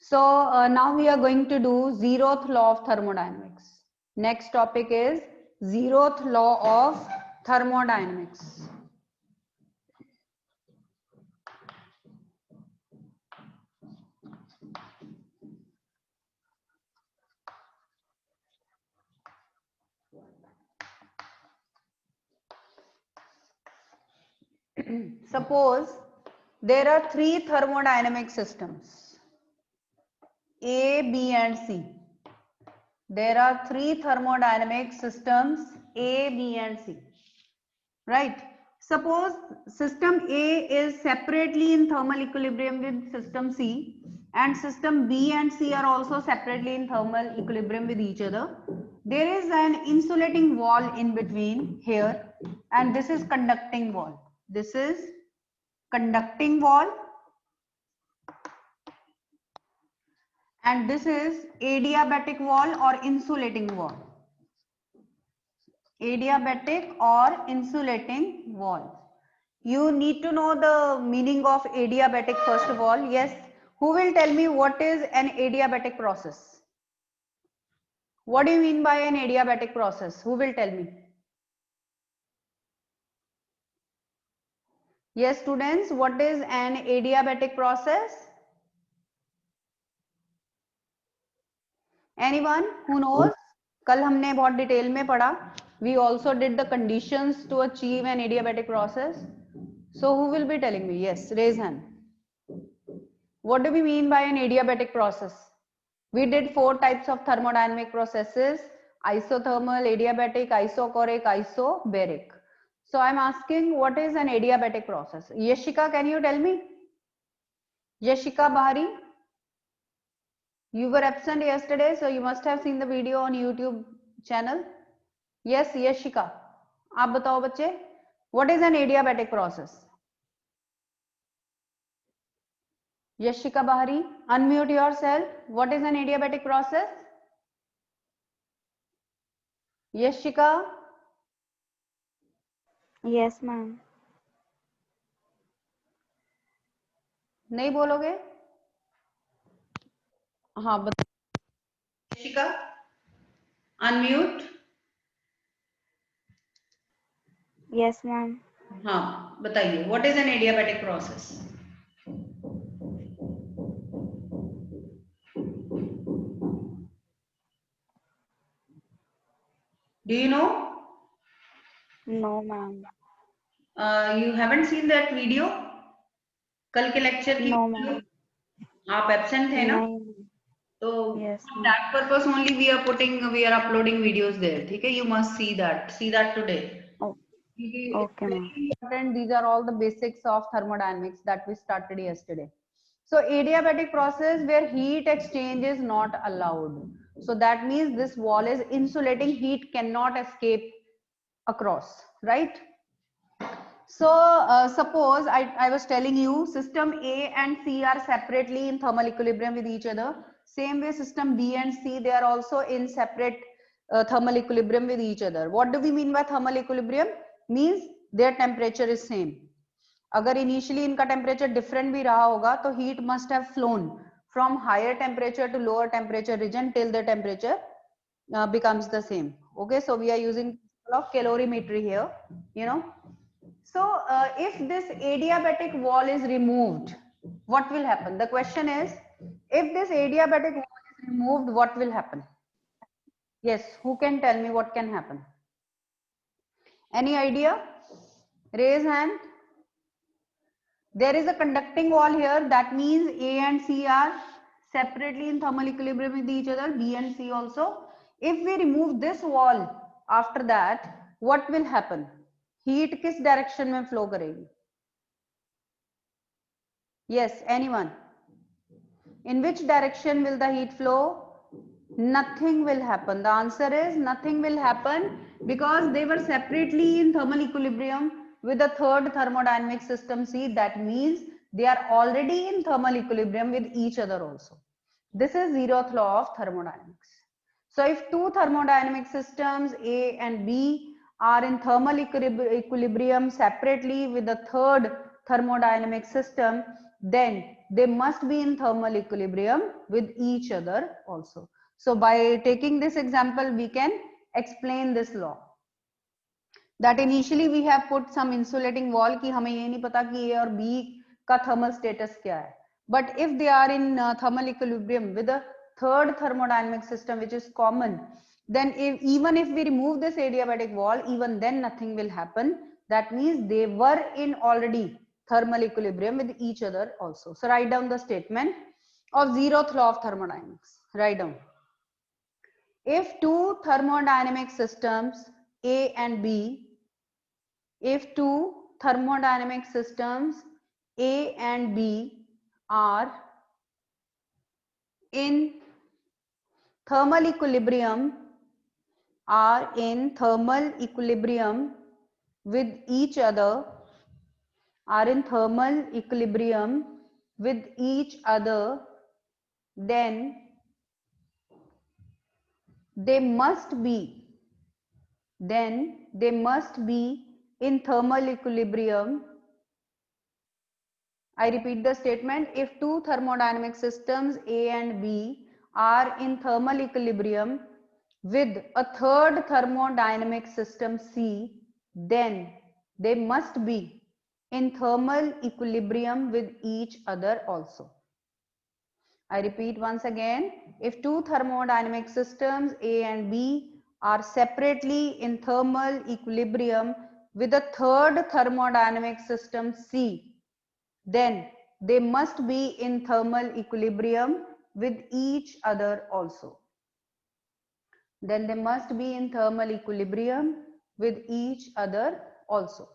So now we are going to do 0th law of thermodynamics. Next topic is 0th law of thermodynamics. Suppose there are three thermodynamic systems, A, B and C. There are three thermodynamic systems, A, B and C. Right? Suppose system A is separately in thermal equilibrium with system C, and system B and C are also separately in thermal equilibrium with each other. There is an insulating wall in between here, and this is conducting wall. This is conducting wall, and this is adiabatic wall or insulating wall. Adiabatic or insulating wall. You need to know the meaning of adiabatic first of all. Yes, who will tell me what is an adiabatic process? What do you mean by an adiabatic process? Who will tell me? Yes, students, what is an adiabatic process? Anyone who knows? कल हमने बहुत detail में पढ़ा. We also did the conditions to achieve an adiabatic process. So who will be telling me? Yes, raise hand. What do we mean by an adiabatic process? We did 4 types of thermodynamic processes: isothermal, adiabatic, isochoric, isobaric. So I'm asking, what is an adiabatic process? Yashika, can you tell me? Yashika Bahari, you were absent yesterday, so you must have seen the video on YouTube channel. Yes, Yashika. आप बताओ बच्चे, what is an adiabatic process? Yashika Bahari, unmute yourself. What is an adiabatic process? Yashika. Yes, ma'am. नहीं बोलोगे? हाँ बताओ. Yashika, unmute. Yes, ma'am. हाँ बताइए, what is an adiabatic process? Do you know? No, ma'am. You haven't seen that video? कल के lecture की No, video? ma'am. आप एब्सेंट थे ना? नहीं. तो Yes, for ma'am. that purpose only we are uploading videos there. ठीक है? You must see that today. Oh, It's okay, very ma'am. important. These are all the basics of thermodynamics that we started yesterday. So adiabatic process where heat exchange is not allowed. So that means this wall is insulating, heat cannot escape across, right? So suppose I was telling you system A and C are separately in thermal equilibrium with each other. Same way system B and C, they are also in separate thermal equilibrium with each other. What do we mean by thermal equilibrium? Means their temperature is same. अगर initially इनका temperature different भी रहा होगा तो heat must have flown from higher temperature to lower temperature region till the temperature becomes the same. Okay, so we are using calorimetry here, you know. So if this adiabatic wall is removed, what will happen? The question is, if this adiabatic wall is removed, what will happen? Yes, who can tell me what can happen? Any idea? Raise hand. There is a conducting wall here. That means A and C are separately in thermal equilibrium with each other. B and C also. If we remove this wall after that, what will happen? Heat किस direction में flow करेगी? Yes, anyone? In which direction will the heat flow? Nothing will happen. The answer is nothing will happen because they were separately in thermal equilibrium with the third thermodynamic system C. That means they are already in thermal equilibrium with each other also. This is 0th law of thermodynamics. So if two thermodynamic systems A and B are in thermal equilibrium separately with the third thermodynamic system, then they must be in thermal equilibrium with each other also. So by taking this example, we can explain this law. That initially we have put some insulating wall कि हमें ये नहीं पता कि A और B का thermal status क्या है. But if they are in thermal equilibrium with a third thermodynamic system which is common, then even if we remove this adiabatic wall, even then nothing will happen. That means they were in already thermal equilibrium with each other also. So write down the statement of 0th law of thermodynamics. Write down. If two thermodynamic systems A and B, if two thermodynamic systems A and B are in thermal equilibrium, with each other, then they must be in thermal equilibrium. I repeat the statement. If two thermodynamic systems A and B are in thermal equilibrium with a third thermodynamic system C, then they must be in thermal equilibrium with each other also. I repeat once again. If two thermodynamic systems A and B are separately in thermal equilibrium with a third thermodynamic system C, then they must be in thermal equilibrium with each other also. Then they must be in thermal equilibrium with each other also.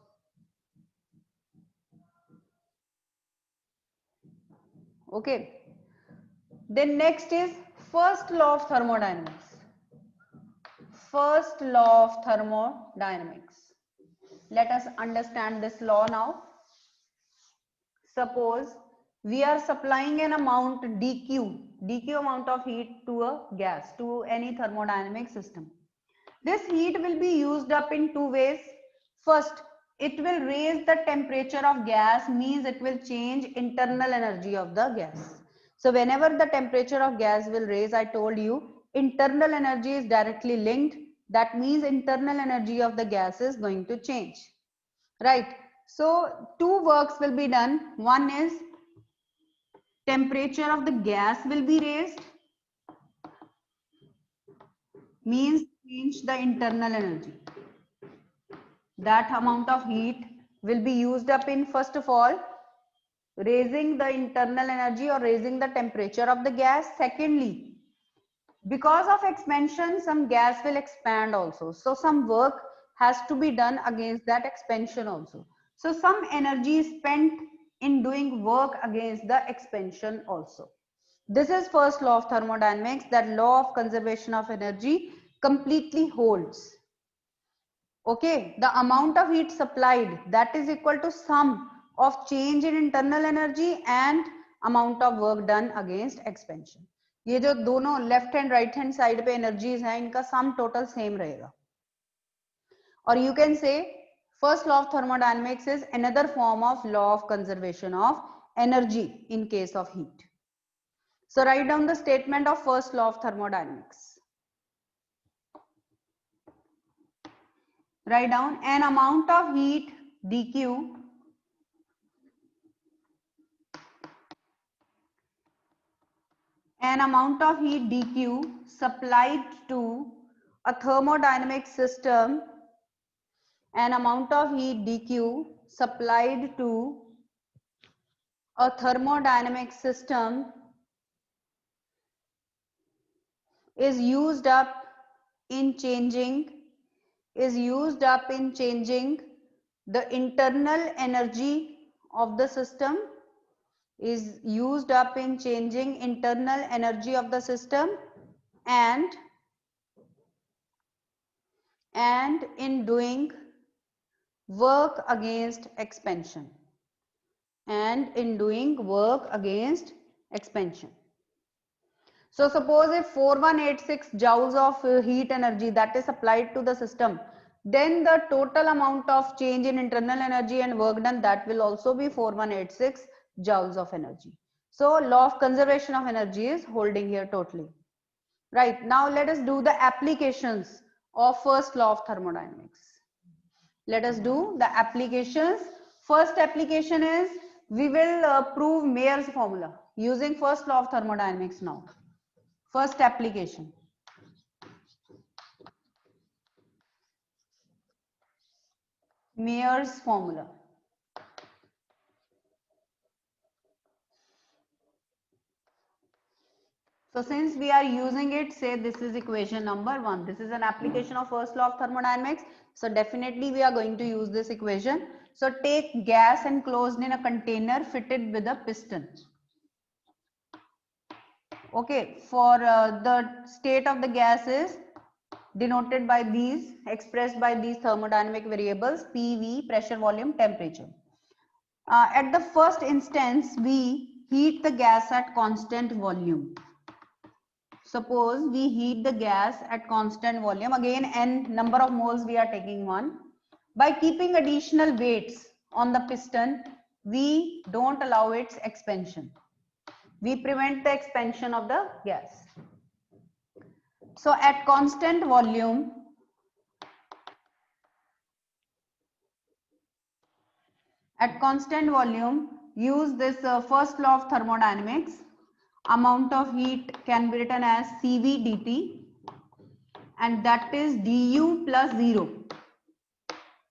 Okay. Then next is first law of thermodynamics. First law of thermodynamics. Let us understand this law now. Suppose we are supplying an amount dq amount of heat to a gas, to any thermodynamic system. This heat will be used up in two ways. First, it will raise the temperature of gas, means it will change internal energy of the gas. So whenever the temperature of gas will raise, I told you internal energy is directly linked. That means internal energy of the gas is going to change, right? So two works will be done. One is temperature of the gas will be raised, means change the internal energy. That amount of heat will be used up in, first of all, raising the internal energy or raising the temperature of the gas. Secondly, because of expansion, some gas will expand also. So some work has to be done against that expansion also. So some energy is spent in doing work against the expansion also. This is first law of thermodynamics, that law of conservation of energy completely holds. Okay, the amount of heat supplied, that is equal to sum of change in internal energy and amount of work done against expansion. ये जो दोनों left hand right hand side पे energies हैं, इनका sum total same रहेगा. और you can say first law of thermodynamics is another form of law of conservation of energy in case of heat. So write down the statement of first law of thermodynamics. Write down an amount of heat dq supplied to a thermodynamic system, an amount of heat dq supplied to a thermodynamic system is used up in changing the internal energy of the system, and in doing work against expansion, So suppose if 4186 joules of heat energy that is applied to the system, then the total amount of change in internal energy and work done, that will also be 4186 joules of energy. So law of conservation of energy is holding here totally. Right, now let us do the applications of first law of thermodynamics. Let us do the applications. First application is we will prove Mayer's formula using first law of thermodynamics now. First application. Mayer's formula. So since we are using it, say this is equation number 1. This is an application of first law of thermodynamics. So definitely we are going to use this equation. So take gas enclosed in a container fitted with a piston. Okay, for the state of the gas is denoted by these, expressed by these thermodynamic variables, PV, pressure, volume, temperature. At the first instance, we heat the gas at constant volume. Suppose we heat the gas at constant volume, again n number of moles we are taking 1. By keeping additional weights on the piston, we don't allow its expansion. We prevent the expansion of the gas. So at constant volume, use this first law of thermodynamics. Amount of heat can be written as Cv dt, and that is du plus 0.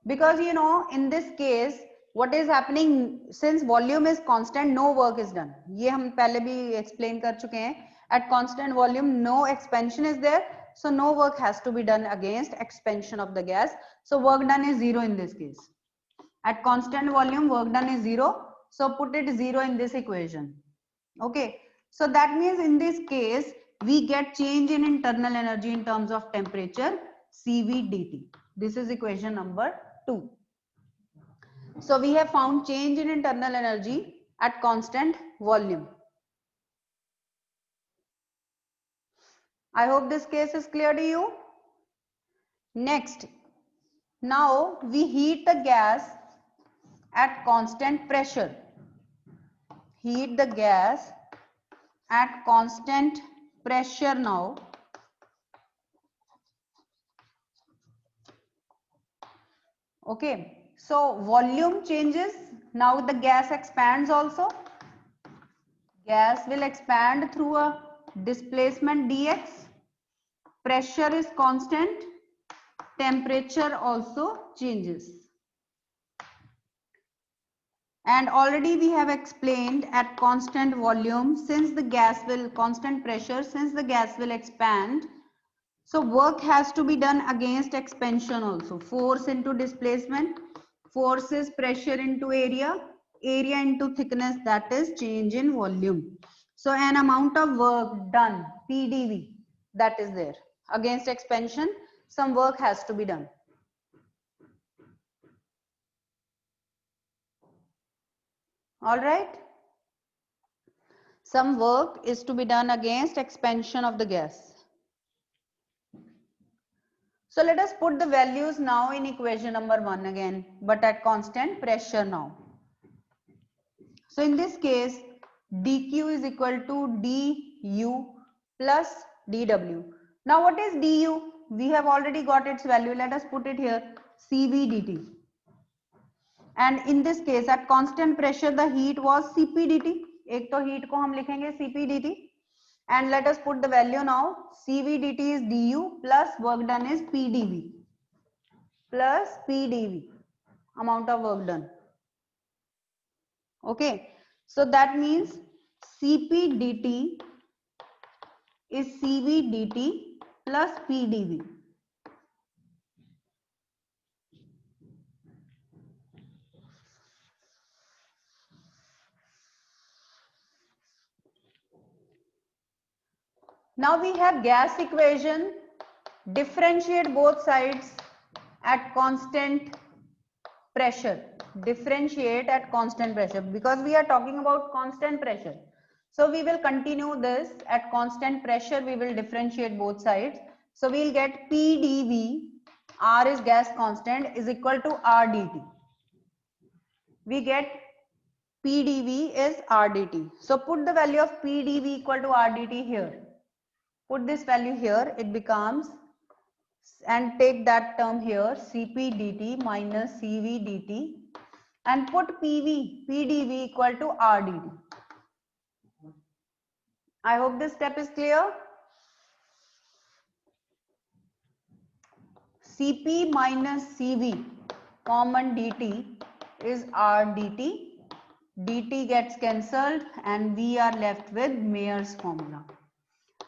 Because you know, in this case, what is happening, since volume is constant, no work is done. ये हम पहले भी explain कर चुके हैं. At constant volume, no expansion is there, so no work has to be done against expansion of the gas. So work done is 0 in this case. At constant volume, work done is 0. So put it 0 in this equation. Okay. So that means in this case, we get change in internal energy in terms of temperature, Cv dt. This is equation number 2. So we have found change in internal energy at constant volume. I hope this case is clear to you. Next, now we heat the gas at constant pressure. Heat the gas at constant pressure now. Okay, so volume changes. Now the gas expands also. Gas will expand through a displacement dx. Pressure is constant. Temperature also changes. And already we have explained at constant volume, since the gas will, constant pressure, since the gas will expand, so work has to be done against expansion also. Force into displacement, force is pressure into area, area into thickness, that is change in volume. So an amount of work done, PdV, that is there. Against expansion, some work has to be done. All right. Some work is to be done against expansion of the gas. So let us put the values now in equation number 1 again, but at constant pressure now. So in this case, dq is equal to du plus dw. Now what is du? We have already got its value. Let us put it here, Cv dt. And in this case, at constant pressure, the heat was Cp dt. एक तो heat को हम लिखेंगे Cp dt. And let us put the value now. Cv dt is du plus work done is Pdv. Plus Pdv. Amount of work done. Okay. So that means Cp dt is Cv dt plus Pdv. Now we have gas equation. Differentiate both sides at constant pressure. Differentiate at constant pressure, because we are talking about constant pressure. So we will continue this at constant pressure. We will differentiate both sides. So we will get PdV, R is gas constant, is equal to R dt. We get PdV is RdT. So put the value of PdV equal to RdT here. Put this value here, it becomes, and take that term here, Cp dt minus Cv dt, and put PdV equal to RdT. I hope this step is clear. Cp minus Cv common dt is RdT. dt gets cancelled and we are left with Mayer's formula.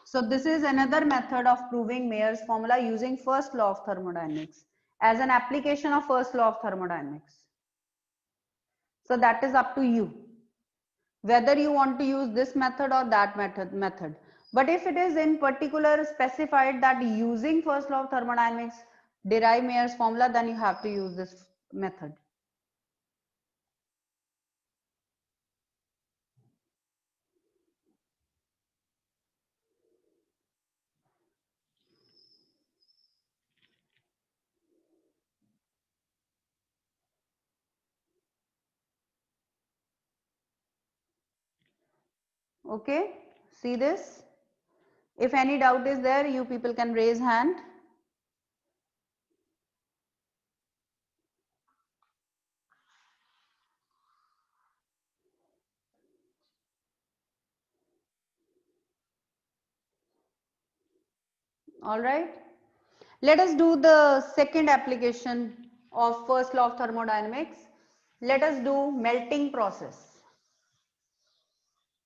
So this is another method of proving Mayer's formula using first law of thermodynamics as an application of first law of thermodynamics. So that is up to you whether you want to use this method or that method. But if it is in particular specified that using first law of thermodynamics derive Mayer's formula, then you have to use this method. Okay, see this. If any doubt is there, you people can raise hand. All right. Let us do the second application of first law of thermodynamics. Let us do melting process.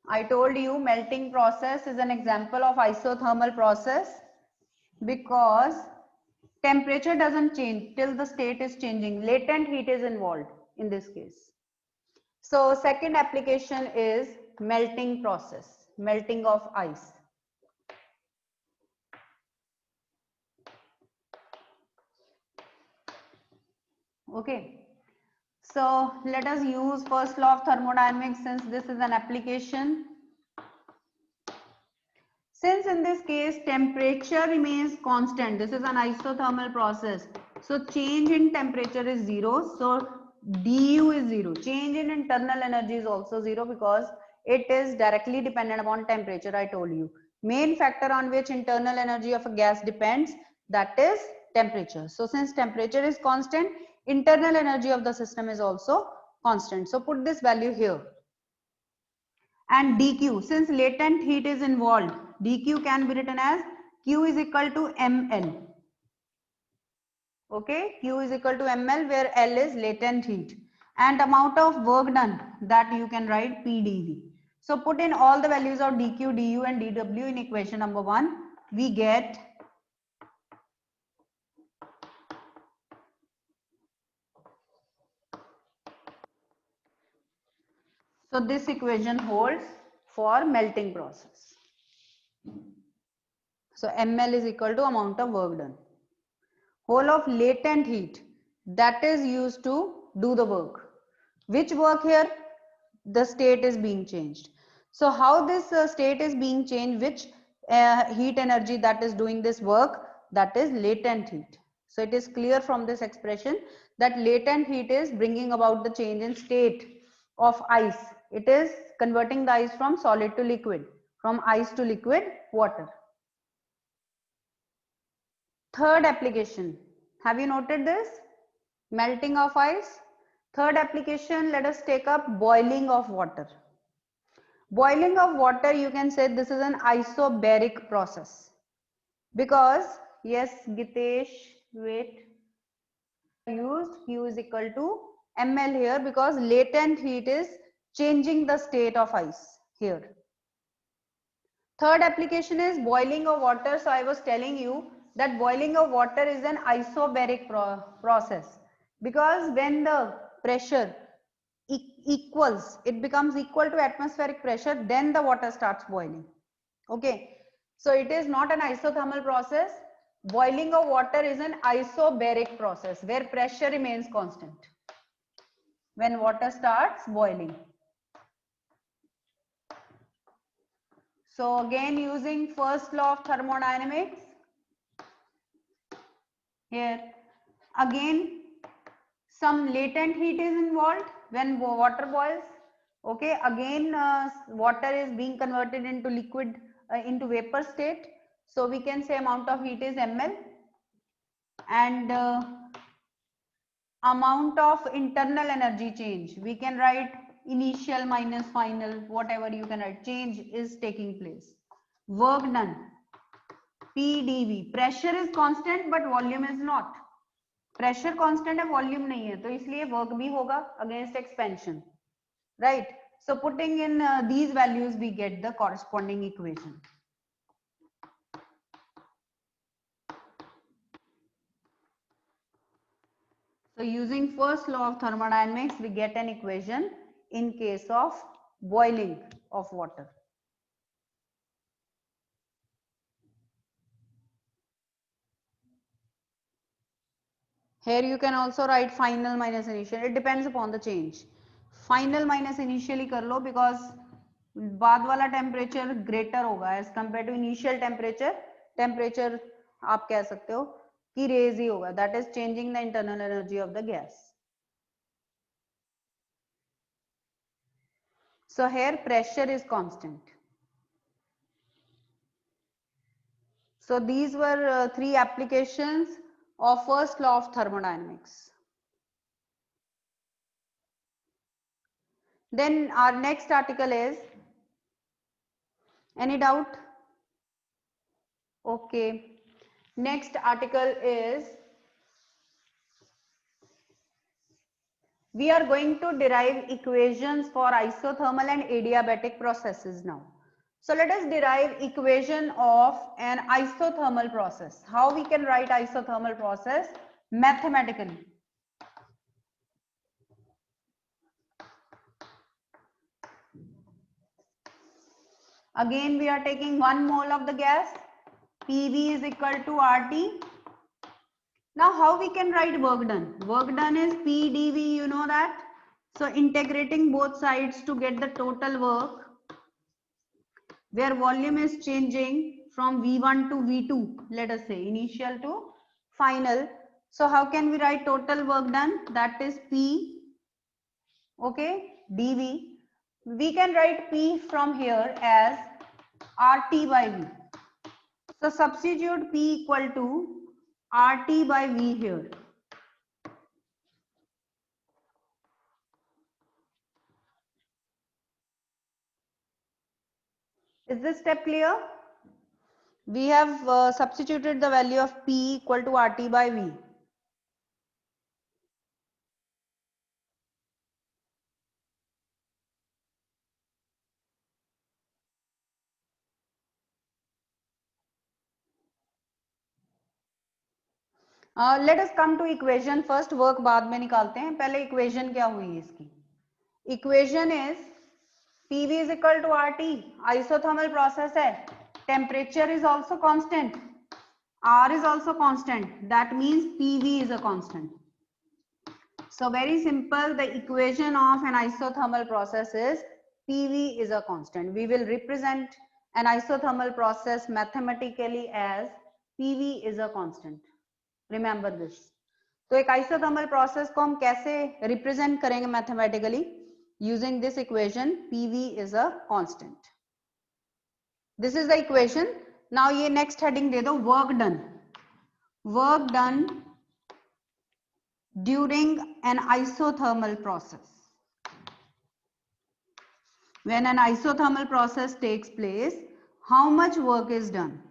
I told you melting process is an example of isothermal process because temperature doesn't change till the state is changing. Latent heat is involved in this case. So second application is melting process, melting of ice. Okay. So let us use first law of thermodynamics since this is an application. Since in this case temperature remains constant, this is an isothermal process. So change in temperature is 0. So du is 0. Change in internal energy is also 0 because it is directly dependent upon temperature. I told you. Main factor on which internal energy of a gas depends, that is temperature. So since temperature is constant, internal energy of the system is also constant. So put this value here. And dq, since latent heat is involved, dq can be written as q is equal to ml. Okay, q is equal to ml where L is latent heat, and amount of work done, that you can write pdv. So put in all the values of dq, du and dw in equation number 1. We get so this equation holds for melting process. So ml is equal to amount of work done. Whole of latent heat, that is used to do the work. Which work here? The state is being changed. So how this state is being changed, which heat energy that is doing this work, that is latent heat. So it is clear from this expression that latent heat is bringing about the change in state of ice. It is converting the ice from solid to liquid, from ice to liquid water. Third application, have you noted this? Melting of ice. Third application, let us take up boiling of water. Boiling of water, you can say this is an isobaric process because, yes, Gitesh, wait, used Q is equal to ml here because latent heat is changing the state of ice here. Third application is boiling of water. So I was telling you that boiling of water is an isobaric process because when the pressure equals, it becomes equal to atmospheric pressure, then the water starts boiling. Okay, so it is not an isothermal process. Boiling of water is an isobaric process where pressure remains constant when water starts boiling. So again, using first law of thermodynamics, here again some latent heat is involved when water boils. Okay, again water is being converted into liquid, into vapor state. So we can say amount of heat is ml, and amount of internal energy change, we can write initial minus final, whatever you can write, change is taking place. Work done, PdV. Pressure is constant but volume is not. Pressure constant है, volume नहीं है, तो इसलिए work भी होगा against expansion, right? So putting in these values, we get the corresponding equation. So using first law of thermodynamics, we get an equation in case of boiling of water. Here you can also write final minus initial. It depends upon the change. Final minus initially कर लो, because बाद वाला temperature greater होगा as compared to initial temperature. Temperature आप कह सकते हो कि raise ही होगा. That is changing the internal energy of the gas. So here pressure is constant. So these were three applications of first law of thermodynamics. Then our next article is, any doubt? Okay. Next article is, we are going to derive equations for isothermal and adiabatic processes now. So let us derive equation of an isothermal process. How we can write isothermal process mathematically? Again we are taking 1 mole of the gas, PV is equal to RT. Now how we can write work done? Work done is PdV, you know that. So integrating both sides to get the total work, where volume is changing from V1 to V2, let us say initial to final. So how can we write total work done? That is P, okay, dV. We can write P from here as RT by V. So substitute P equal to RT by V here. Is this step clear? We have substituted the value of P equal to RT by V. Let us come to equation first. Work बाद में निकालते हैं, पहले equation क्या हुई इसकी? Equation is PV is equal to RT. Isothermal process है. Temperature is also constant. R is also constant. That means PV is a constant. So very simple. The equation of an isothermal process is PV is a constant. We will represent an isothermal process mathematically as PV is a constant. Remember this. तो एक isothermal process को हम कैसे represent करेंगे mathematically? Using this equation, PV is a constant. This is the equation. Now ये next heading दे दो, work done. Work done during an isothermal process. When an isothermal process takes place, how much work is done?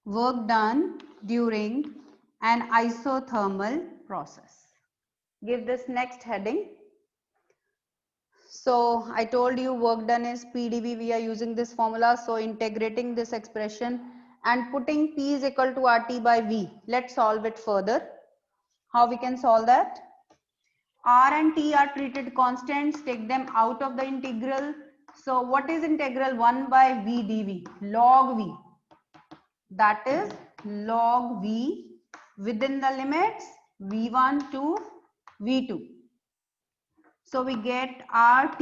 Work done during an isothermal process. Give this next heading. So I told you work done is PdV. We are using this formula. So integrating this expression and putting P is equal to RT by V. Let's solve it further. How we can solve that? R and T are treated constants. Take them out of the integral. So what is integral? 1 by V dV, log V. That is log V within the limits V1 to V2. So we get RT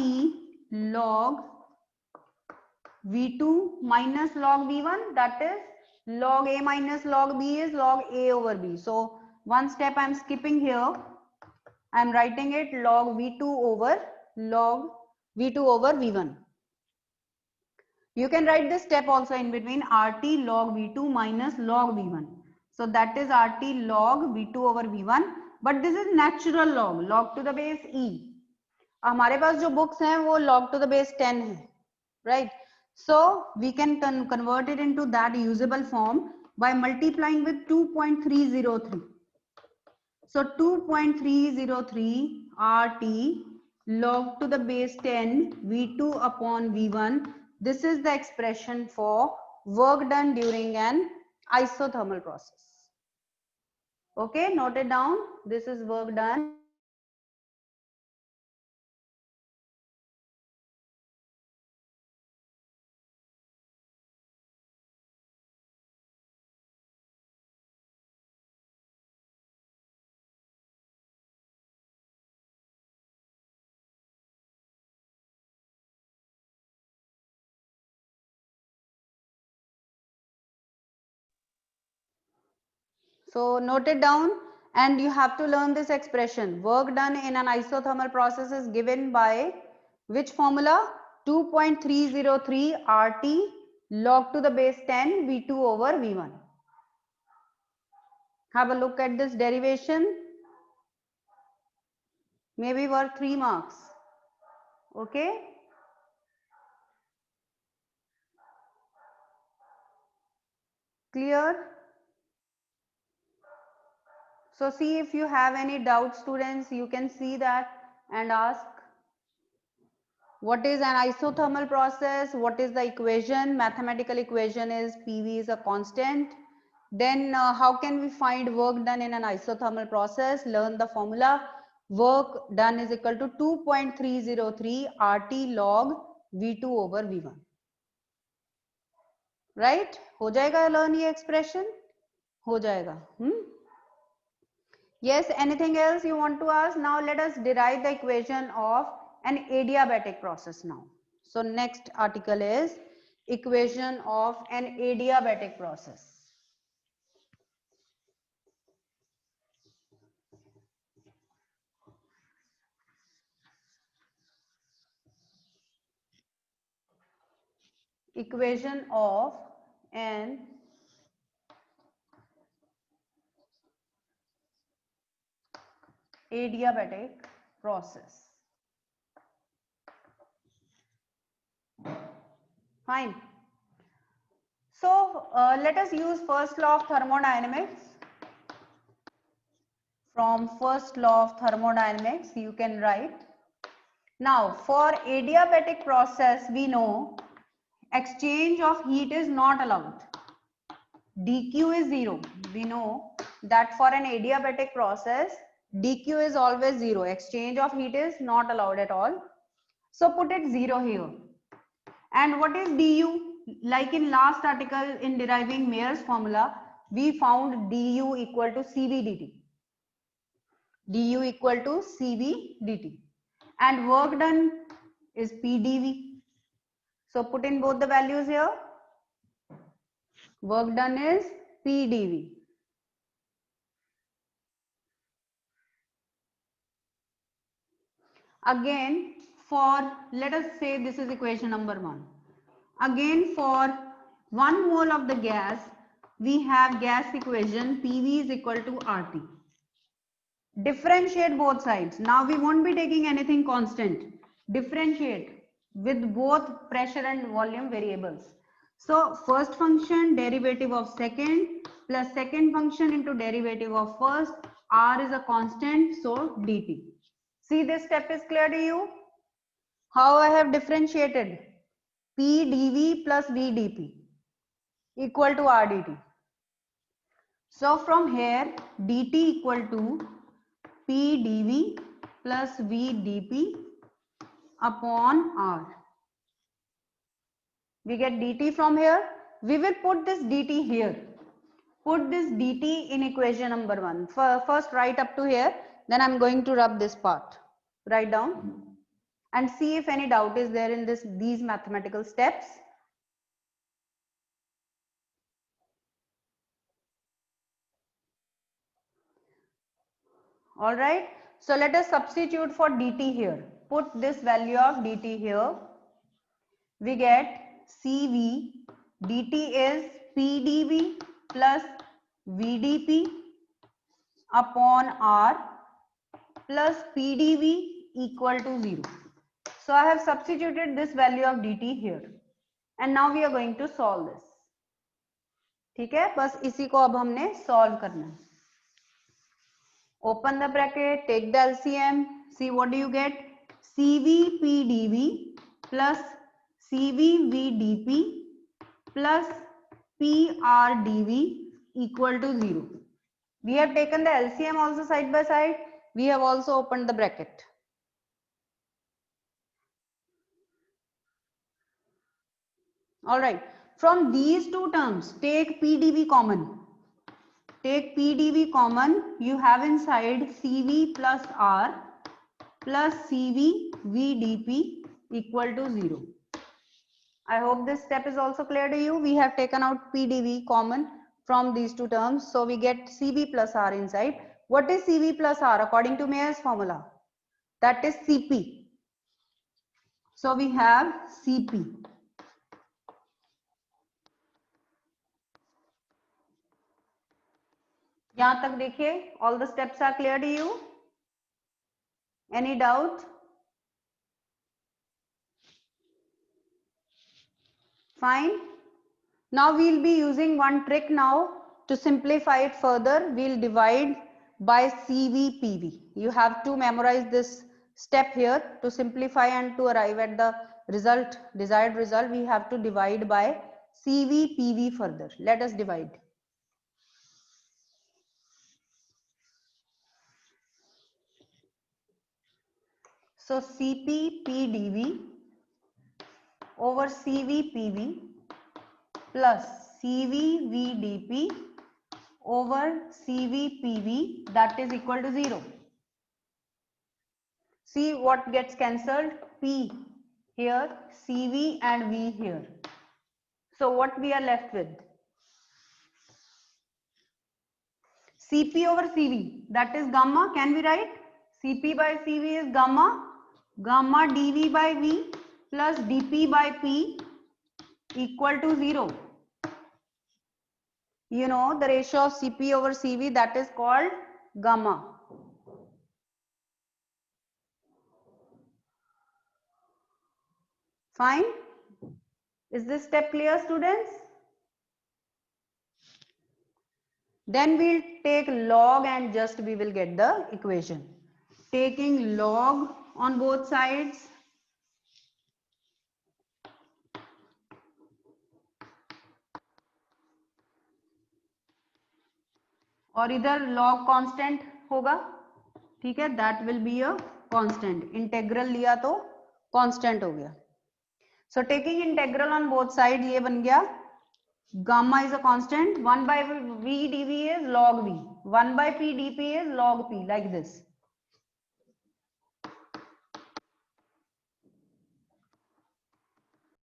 log V2 minus log V1, that is log A minus log B is log A over B. So one step I am skipping here. I am writing it log V2 over V1. You can write this step also in between, RT log V2 minus log V1. So that is RT log V2 over V1, but this is natural log to the base E. हमारे पास जो books हैं वो log to the base 10 है, right? So we can convert it into that usable form by multiplying with 2.303. So 2.303 RT log to the base 10 V2 upon V1. This is the expression for work done during an isothermal process. Okay, note it down. This is work done. So note it down and you have to learn this expression. Work done in an isothermal process is given by which formula? 2.303 RT log to the base 10 V2 over V1. Have a look at this derivation. Maybe worth 3 marks. Okay. Clear? So see if you have any doubts, students, you can see that and ask. What is an isothermal process? What is the equation? Mathematical equation is PV is a constant. Then how can we find work done in an isothermal process? Learn the formula. Work done is equal to 2.303 RT log V2 over V1. Right? हो जाएगा learn ये expression? हो जाएगा. Yes, anything else you want to ask? Now let us derive the equation of an adiabatic process now. So next article is equation of an adiabatic process. Equation of an adiabatic process. Fine. So let us use first law of thermodynamics. From first law of thermodynamics, you can write. Now, for adiabatic process, we know exchange of heat is not allowed. dq is 0. We know that for an adiabatic process, dq is always 0. Exchange of heat is not allowed at all. So put it 0 here. And what is du? Like in last article in deriving Mayer's formula, we found du equal to cv dt. du equal to cv dt. And work done is pdv. So put in both the values here. Work done is pdv. Again, for, let us say this is equation number 1. Again, for 1 mole of the gas, we have gas equation PV is equal to RT. Differentiate both sides. Now we won't be taking anything constant. Differentiate with both pressure and volume variables. So first function derivative of second plus second function into derivative of first. R is a constant, so dt. See, this step is clear to you? How I have differentiated? P dV plus V dP equal to R dt. So from here, dt equal to P dV plus V dP upon R. We get dt from here. We will put this dt here. Put this dt in equation number 1. First write up to here. Then I am going to rub this part. Write down. And see if any doubt is there in these mathematical steps. All right. So let us substitute for dt here. Put this value of dt here. We get Cv dt is Pdv plus Vdp upon R plus Pdv equal to 0. So I have substituted this value of dt here and now we are going to solve this. ठीक है, बस इसी को अब हमने solve करना है. Open the bracket, take the LCM, see what do you get. Cv Pdv plus Cv Vdp plus Prdv equal to 0. We have taken the LCM also side by side. We have also opened the bracket. All right. From these two terms, take Pdv common. Take Pdv common. You have inside Cv plus R plus Cv Vdp equal to 0. I hope this step is also clear to you. We have taken out Pdv common from these two terms. So we get Cv plus R inside. What is Cv plus R according to Mayer's formula? That is Cp. So we have Cp. यहाँ तक देखिए, all the steps are clear to you. Any doubt? Fine. Now we'll be using one trick now to simplify it further. We'll divide by CVPV. You have to memorize this step here to simplify and to arrive at the result, desired result. We have to divide by CVPV further. Let us divide. So CPPDV over CVPV plus CVVDP over CVPV, that is equal to 0. See what gets cancelled? P here, CV and V here. So what we are left with? CP over CV, that is gamma. Can we write? CP by CV is gamma. Gamma dV by V plus dP by P equal to 0. You know the ratio of Cp over Cv, that is called gamma. Fine. Is this step clear, students? Then we'll take log and just we will get the equation. Taking log on both sides. और इधर log constant होगा, ठीक है, that will be a constant. Integral लिया तो constant हो गया. So taking integral on both sides, ये बन गया gamma is a constant. 1 by v dv is log v. 1 by p dp is log p, like this.